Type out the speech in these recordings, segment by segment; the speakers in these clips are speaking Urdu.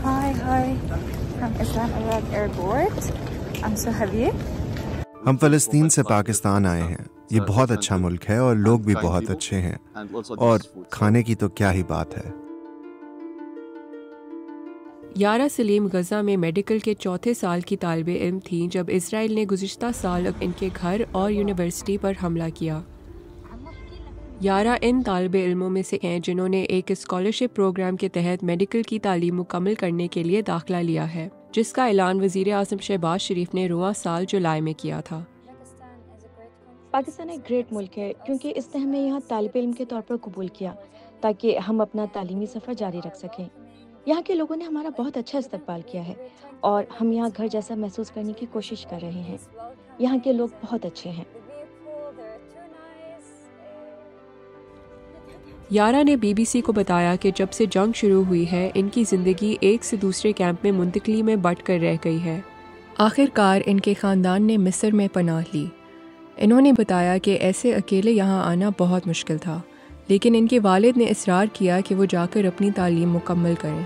Hi, from Islamabad airport. I'm so happy. ہم فلسطین سے پاکستان آئے ہیں. یہ بہت اچھا ملک ہے اور لوگ بھی بہت اچھے ہیں, اور کھانے کی تو کیا ہی بات ہے. یارا سلیم غزہ میں میڈیکل کے چوتھے سال کی طالب علم تھیں جب اسرائیل نے گزشتہ سال ان کے گھر اور یونیورسٹی پر حملہ کیا. یارا ان طالب علموں میں سے ہیں جنہوں نے ایک اسکالرشپ پروگرام کے تحت میڈیکل کی تعلیم مکمل کرنے کے لیے داخلہ لیا ہے, جس کا اعلان وزیر اعظم شہباز شریف نے رواں سال جولائی میں کیا تھا. پاکستان ایک گریٹ ملک ہے کیونکہ اس نے ہمیں یہاں طالب علم کے طور پر قبول کیا تاکہ ہم اپنا تعلیمی سفر جاری رکھ سکیں. یہاں کے لوگوں نے ہمارا بہت اچھا استقبال کیا ہے اور ہم یہاں گھر جیسا محسوس کرنے کی کوشش کر رہے ہیں. یہاں کے لوگ بہت اچھے ہیں. یارا نے بی بی سی کو بتایا کہ جب سے جنگ شروع ہوئی ہے ان کی زندگی ایک سے دوسرے کیمپ میں منتقلی میں بٹ کر رہ گئی ہے. آخر کار ان کے خاندان نے مصر میں پناہ لی. انہوں نے بتایا کہ ایسے اکیلے یہاں آنا بہت مشکل تھا, لیکن ان کے والد نے اصرار کیا کہ وہ جا کر اپنی تعلیم مکمل کریں.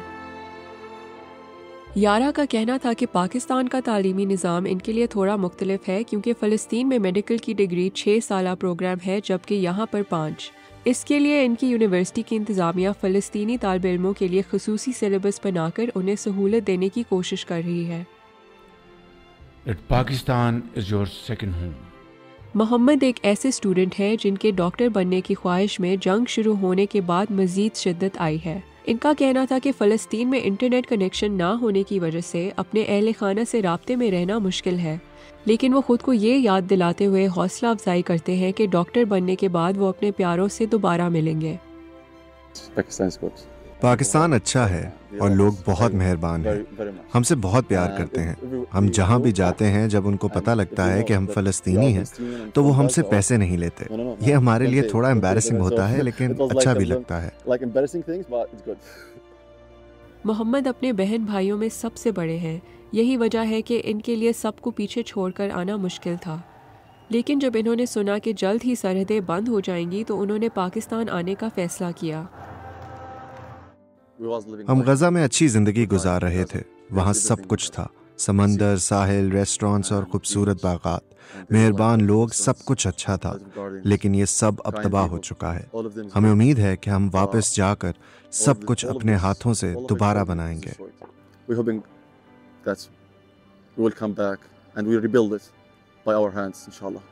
یارا کا کہنا تھا کہ پاکستان کا تعلیمی نظام ان کے لیے تھوڑا مختلف ہے کیونکہ فلسطین میں میڈیکل کی ڈگری 6 سالہ پروگرام ہے جبکہ یہاں پر 5. اس کے لیے ان کی یونیورسٹی کی انتظامیہ فلسطینی طالب علموں کے لیے خصوصی سلیبس بنا کر انہیں سہولت دینے کی کوشش کر رہی ہے. Pakistan is your second home. محمد ایک ایسے اسٹوڈنٹ ہیں جن کے ڈاکٹر بننے کی خواہش میں جنگ شروع ہونے کے بعد مزید شدت آئی ہے. ان کا کہنا تھا کہ فلسطین میں انٹرنیٹ کنیکشن نہ ہونے کی وجہ سے اپنے اہل خانہ سے رابطے میں رہنا مشکل ہے, لیکن وہ خود کو یہ یاد دلاتے ہوئے حوصلہ افزائی کرتے ہیں کہ ڈاکٹر بننے کے بعد وہ اپنے پیاروں سے دوبارہ ملیں گے. پاکستان اچھا ہے اور لوگ بہت مہربان ہیں, ہم سے بہت پیار کرتے ہیں. ہم جہاں بھی جاتے ہیں جب ان کو پتہ لگتا ہے کہ ہم فلسطینی ہیں تو وہ ہم سے پیسے نہیں لیتے. یہ ہمارے لیے تھوڑا امبیرسنگ ہوتا ہے لیکن اچھا بھی لگتا ہے. محمد اپنے بہن بھائیوں میں سب سے بڑے ہیں. یہی وجہ ہے کہ ان کے لیے سب کو پیچھے چھوڑ کر آنا مشکل تھا, لیکن جب انہوں نے سنا کہ جلد ہی سرحدیں بند ہو جائیں گی تو انہوں نے پاکستان آنے کا فیصلہ کیا. ہم غزہ میں اچھی زندگی گزار رہے تھے. وہاں سب کچھ تھا, سمندر, ساحل, ریسٹورانٹس اور خوبصورت باغات. مہربان لوگ, سب کچھ اچھا تھا, لیکن یہ سب اب تباہ ہو چکا ہے. ہمیں امید ہے کہ ہم واپس جا کر سب کچھ اپنے ہاتھوں سے دوبارہ بنائیں گے. We will come back and we rebuild it by our hands, inshallah.